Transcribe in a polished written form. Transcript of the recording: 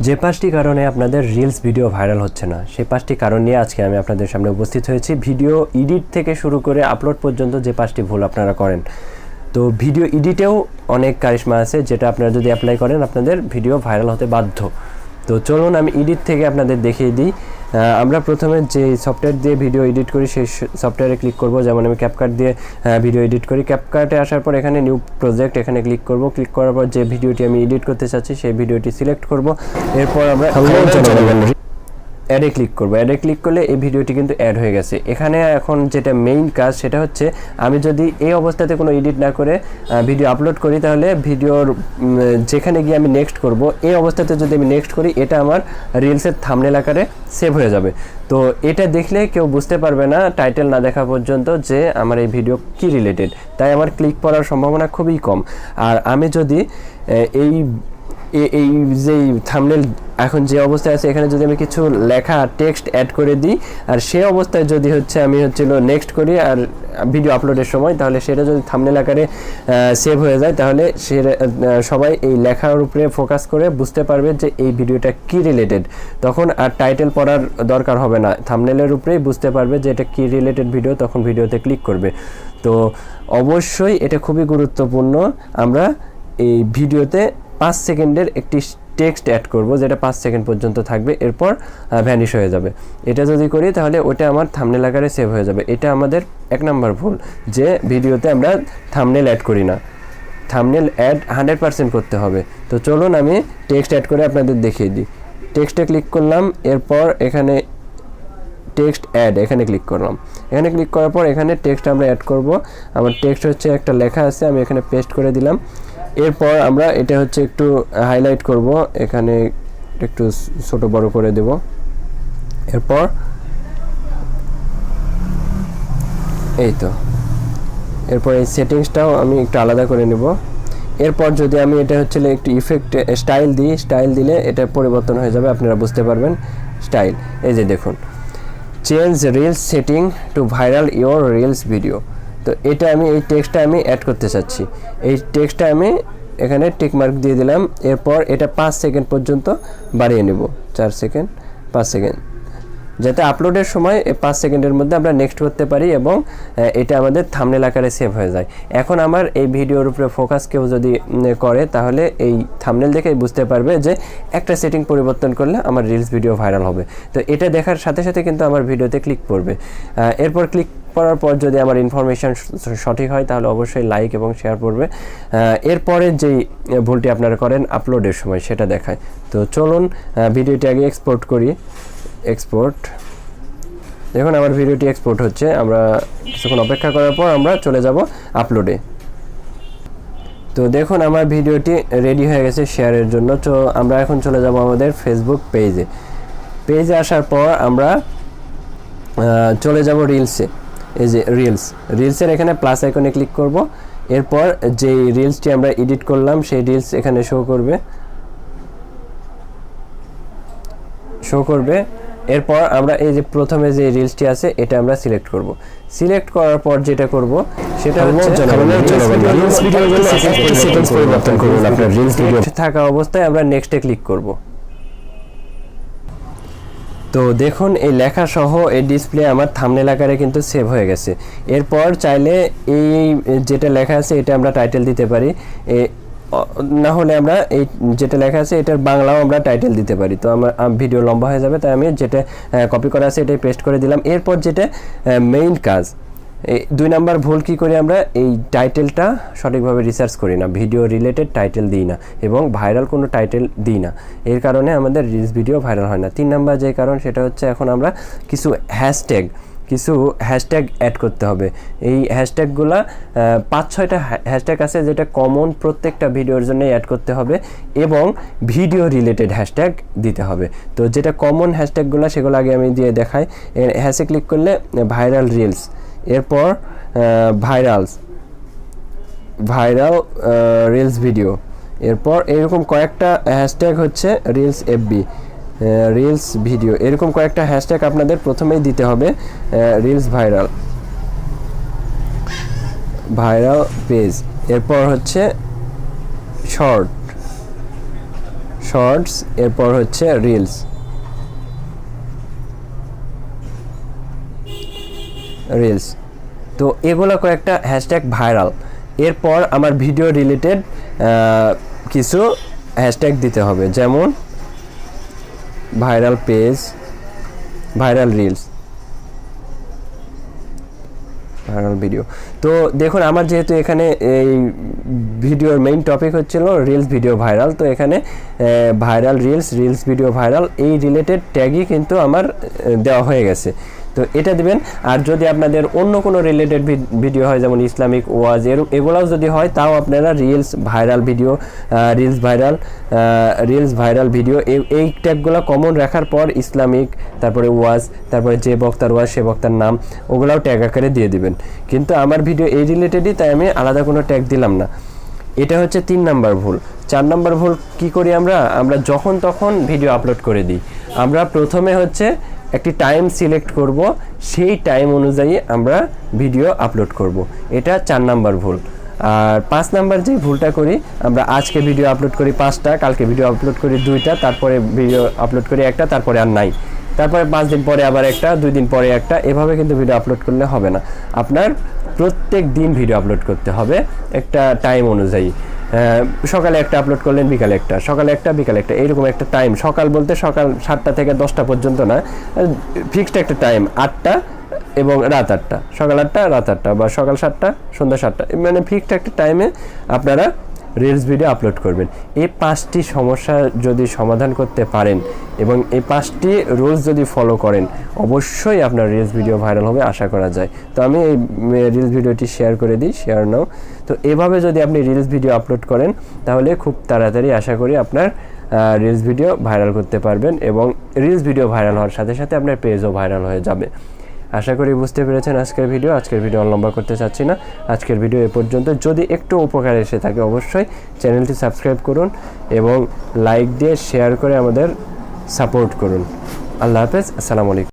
যে 5টি কারণে আপনাদের রিলস ভিডিও ভাইরাল হচ্ছে না, সেই 5টি কারণ নিয়ে আজকে আমি আপনাদের সামনে উপস্থিত হয়েছি। ভিডিও এডিট থেকে শুরু করে আপলোড পর্যন্ত যে 5টি ভুল আপনারা করেন, তো ভিডিও এডিটেও অনেক কারিশমা আছে, যেটা আপনারা যদি অ্যাপ্লাই করেন আপনাদের ভিডিও ভাইরাল হতে বাধ্য। তো চলুন আমি এডিট থেকে আপনাদের দেখিয়ে দিই। আমরা প্রথমে যে সফটওয়্যার দিয়ে ভিডিও এডিট করি সেই সফটওয়্যারে ক্লিক করব। যেমন আমি ক্যাপকাট দিয়ে ভিডিও এডিট করি। ক্যাপকাটে আসার পর এখানে নিউ প্রজেক্ট, এখানে ক্লিক করব। ক্লিক করার পর যে ভিডিওটি আমি এডিট করতে চাচ্ছি সেই ভিডিওটি সিলেক্ট করব। এরপর আমরা অ্যাডে ক্লিক করব। অ্যাডে ক্লিক করলে এই ভিডিওটি কিন্তু অ্যাড হয়ে গেছে। এখানে এখন যেটা মেইন কাজ সেটা হচ্ছে, আমি যদি এই অবস্থাতে কোনো এডিট না করে ভিডিও আপলোড করি, তাহলে ভিডিওর যেখানে গিয়ে আমি নেক্সট করব, এই অবস্থাতে যদি আমি নেক্সট করি, এটা আমার রিলসের থাম্বনেল আকারে সেভ হয়ে যাবে। তো এটা দেখলে কেউ বুঝতে পারবে না টাইটেল না দেখা পর্যন্ত যে আমার এই ভিডিও কি রিলেটেড, তাই আমার ক্লিক করার সম্ভাবনা খুবই কম। আর আমি যদি এই যে থাম্বনেল এখন যে অবস্থায় আছে, এখানে যদি আমি কিছু লেখা টেক্সট অ্যাড করে দিই, আর সেই অবস্থায় যদি আমি নেক্সট করি আর ভিডিও আপলোডের সময়, তাহলে সেটা যদি থাম্বনেল আকারে সেভ হয়ে যায়, তাহলে সবাই এই লেখার উপরে ফোকাস করে বুঝতে পারবে যে এই ভিডিওটা কি রিলেটেড। তখন আর টাইটেল পড়ার দরকার হবে না, থাম্বনেলের উপরেই বুঝতে পারবে যে এটা কি রিলেটেড ভিডিও, তখন ভিডিওতে ক্লিক করবে। তো অবশ্যই এটা খুবই গুরুত্বপূর্ণ। আমরা এই ভিডিওতে 5 সেকেন্ডের একটি টেক্সট অ্যাড করব, যেটা 5 সেকেন্ড পর্যন্ত থাকবে, এরপর ভ্যানিশ হয়ে যাবে। এটা যদি করি তাহলে ওটা আমার থাম্বনেল আকারে সেভ হয়ে যাবে। এটা আমাদের 1 নম্বর ভুল, যে ভিডিওতে আমরা থাম্বনেল অ্যাড করি না। থাম্বনেল অ্যাড 100% করতে হবে। তো চলুন আমি টেক্সট অ্যাড করে আপনাদের দেখিয়ে দিই। টেক্সটে ক্লিক করলাম, এরপর এখানে টেক্সট অ্যাড, এখানে ক্লিক করলাম। এখানে ক্লিক করার পর এখানে টেক্সট আমরা অ্যাড করব। আমার টেক্সট হচ্ছে একটা লেখা আছে, আমি এখানে পেস্ট করে দিলাম। এরপর আমরা এটা একটু হাইলাইট করব, এখানে একটু ছোট বড় করে দেব। এরপর এই তো, এরপর এই সেটিংসটাও আমি একটু আলাদা করে নেব। এরপর যদি আমি এটা একটু ইফেক্ট স্টাইল দিই, স্টাইল দিলে এটা পরিবর্তন হয়ে যাবে, আপনারা বুঝতে পারবেন। স্টাইল, এই যে দেখুন, change reels setting two viral your reels video. তো এটা আমি এই টেক্সটটা আমি অ্যাড করতে চাচ্ছি। এই টেক্সটটা আমি এখানে টিক মার্ক দিয়ে দিলাম। এরপর এটা 5 সেকেন্ড পর্যন্ত বাড়িয়ে নেব, 4 সেকেন্ড, 5 সেকেন্ড, যাতে আপলোডের সময় 5 সেকেন্ডের মধ্যে আমরা নেক্সট করতে পারি এবং এটা আমাদের থাম্বনেল আকারে সেভ হয়ে যায়। এখন আমার এই ভিডিওর উপরে ফোকাস কেউ যদি করে, তাহলে এই থাম্বনেল দেখেই বুঝতে পারবে যে একটা সেটিং পরিবর্তন করলে আমার রিলস ভিডিও ভাইরাল হবে। তো এটা দেখার সাথে সাথে কিন্তু আমার ভিডিওতে ক্লিক করবে। এরপর ক্লিক করার পর যদি আমার ইনফরমেশান সঠিক হয়, তাহলে অবশ্যই লাইক এবং শেয়ার করবে। এরপরে যেই ভুলটি আপনারা করেন আপলোডের সময়, সেটা দেখায়। তো চলুন ভিডিওটি আগে এক্সপোর্ট করি। এক্সপোর্ট, দেখুন আমার ভিডিওটি এক্সপোর্ট হচ্ছে। আমরা কিছুক্ষণ অপেক্ষা করার পর আমরা চলে যাব আপলোডে। তো দেখুন আমার ভিডিওটি রেডি হয়ে গেছে শেয়ারের জন্য। তো আমরা এখন চলে যাব আমাদের ফেসবুক পেজে আসার পর আমরা চলে যাব রিলসে। এই যে রিলসের এখানে প্লাস আইকনে ক্লিক করব। এরপর যে রিলসটি আমরা এডিট করলাম সেই রিলস এখানে শো করবে। এরপর আমরা এই যে প্রথমে যে রিলসটি আছে এটা আমরা সিলেক্ট করব। সিলেক্ট করার পর যেটা করব সেটা হচ্ছে রিলস ভিডিও থাকা অবস্থায় আমরা নেক্সটে ক্লিক করব। তো দেখুন এই লেখা সহ এই ডিসপ্লে আমার থাম্বনেল আকারে কিন্তু সেভ হয়ে গেছে। এরপর চাইলে এই যেটা লেখা আছে এটা আমরা টাইটেল দিতে পারি, না হলে আমরা এই যেটা লেখা আছে এটার বাংলাও আমরা টাইটেল দিতে পারি। তো আমার ভিডিও লম্বা হয়ে যাবে, তাই আমি যেটা কপি করা আছে এটাই পেস্ট করে দিলাম। এরপর যেটা মেইন কাজ, এই 2 নাম্বার ভুল কি করি, আমরা এই টাইটেলটা সঠিকভাবে রিসার্চ করি না, ভিডিও রিলেটেড টাইটেল দিই না এবং ভাইরাল কোনো টাইটেল দিই না। এর কারণে আমাদের রিলস ভিডিও ভাইরাল হয় না। 3 নাম্বার যে কারণ সেটা হচ্ছে, এখন আমরা কিছু হ্যাশট্যাগ অ্যাড করতে হবে। এই হ্যাশট্যাগুলো 5-6টা হ্যাশট্যাগ আছে, যেটা কমন প্রত্যেকটা ভিডিওর জন্য অ্যাড করতে হবে এবং ভিডিও রিলেটেড হ্যাশট্যাগ দিতে হবে। তো যেটা কমন হ্যাশট্যাগুলো সেগুলো আগে আমি দিয়ে দেখাই। হ্যাশে ক্লিক করলে ভাইরাল রিলস, এরপর ভাইরাল রিলস ভিডিও, এরপর এরকম কয়েকটা হ্যাশট্যাগ হচ্ছে রিলস এফবি, রিলস ভিডিও, এরকম কয়েকটা হ্যাশট্যাগ আপনাদের প্রথমেই দিতে হবে। রিলস ভাইরাল পেজ, এরপর হচ্ছে শর্টস, এরপর হচ্ছে রিলস। রিলস তো এগুলো কয়েকটা হ্যাশট্যাগ ভাইরাল। এরপর আমার ভিডিও রিলেটেড কিছু হ্যাশট্যাগ দিতে হবে, যেমন viral page, viral reels, viral video. তো দেখুন আমার যেহেতু এখানে এই ভিডিওর মেইন টপিক হচ্ছিল রিলস ভিডিও ভাইরাল, তো এখানে viral reels, reels video viral এই রিলেটেড ট্যাগই কিন্তু আমার দেওয়া হয়ে গেছে। তো এটা দিবেন। আর যদি আপনাদের অন্য কোনো রিলেটেড ভিডিও হয়, যেমন ইসলামিক ওয়াজ, এগুলোও যদি হয়, তাও আপনারা reels viral video, reels viral video এই ট্যাগগুলো কমন রাখার পর ইসলামিক, তারপরে ওয়াজ, তারপরে যে বক্তার ওয়াজ সে বক্তার নাম, ওগুলাও ট্যাগ আকারে দিয়ে দিবেন। কিন্তু আমার ভিডিও এই রিলেটেডই, তাই আমি আলাদা কোনো ট্যাগ দিলাম না। এটা হচ্ছে 3 নাম্বার ভুল। 4 নাম্বার ভুল কি করি আমরা যখন তখন ভিডিও আপলোড করে দিই। আমরা প্রথমে হচ্ছে একটি টাইম সিলেক্ট করব, সেই টাইম অনুযায়ী আমরা ভিডিও আপলোড করব। এটা 4 নাম্বার ভুল। আর 5 নাম্বার যে ভুলটা করি, আমরা আজকে ভিডিও আপলোড করি 5টা, কালকে ভিডিও আপলোড করি 2টা, তারপরে ভিডিও আপলোড করি 1টা, তারপরে আর নাই, তারপরে 5 দিন পরে আবার 1টা, 2 দিন পরে 1টা, এভাবে কিন্তু ভিডিও আপলোড করলে হবে না। আপনার প্রত্যেক দিন ভিডিও আপলোড করতে হবে একটা টাইম অনুযায়ী। সকালে একটা আপলোড করলেন, বিকালে একটা, সকালে একটা, বিকালে একটা, এইরকম একটা টাইম। সকাল বলতে সকাল 7টা থেকে 10টা পর্যন্ত না, ফিক্সড একটা টাইম, 8টা এবং রাত 8টা, সকাল 8টা, রাত 8টা, বা সকাল 7টা, সন্ধ্যা 7টা, মানে ফিক্সড একটা টাইমে আপনারা রিলস ভিডিও আপলোড করবেন। এই 5টি সমস্যা যদি সমাধান করতে পারেন এবং এই 5টি রুলস যদি ফলো করেন, অবশ্যই আপনার রিলস ভিডিও ভাইরাল হবে, আশা করা যায়। তো আমি এই রিলস ভিডিওটি শেয়ার করে দিই, শেয়ার নাও। তো এভাবে যদি আপনি রিলস ভিডিও আপলোড করেন, তাহলে খুব তাড়াতাড়ি আশা করি আপনার রিলস ভিডিও ভাইরাল করতে পারবেন, এবং রিলস ভিডিও ভাইরাল হওয়ার সাথে সাথে আপনার পেজও ভাইরাল হয়ে যাবে। আশা করি বুঝতে পেরেছেন আজকের ভিডিও লম্বা করতে চাচ্ছি না। আজকের ভিডিও এ পর্যন্ত। যদি একটু উপকার এসে থাকে, অবশ্যই চ্যানেলটি সাবস্ক্রাইব করুন এবং লাইক দিয়ে শেয়ার করে আমাদের সাপোর্ট করুন। আল্লাহ হাফেজ, আসসালামু আলাইকুম।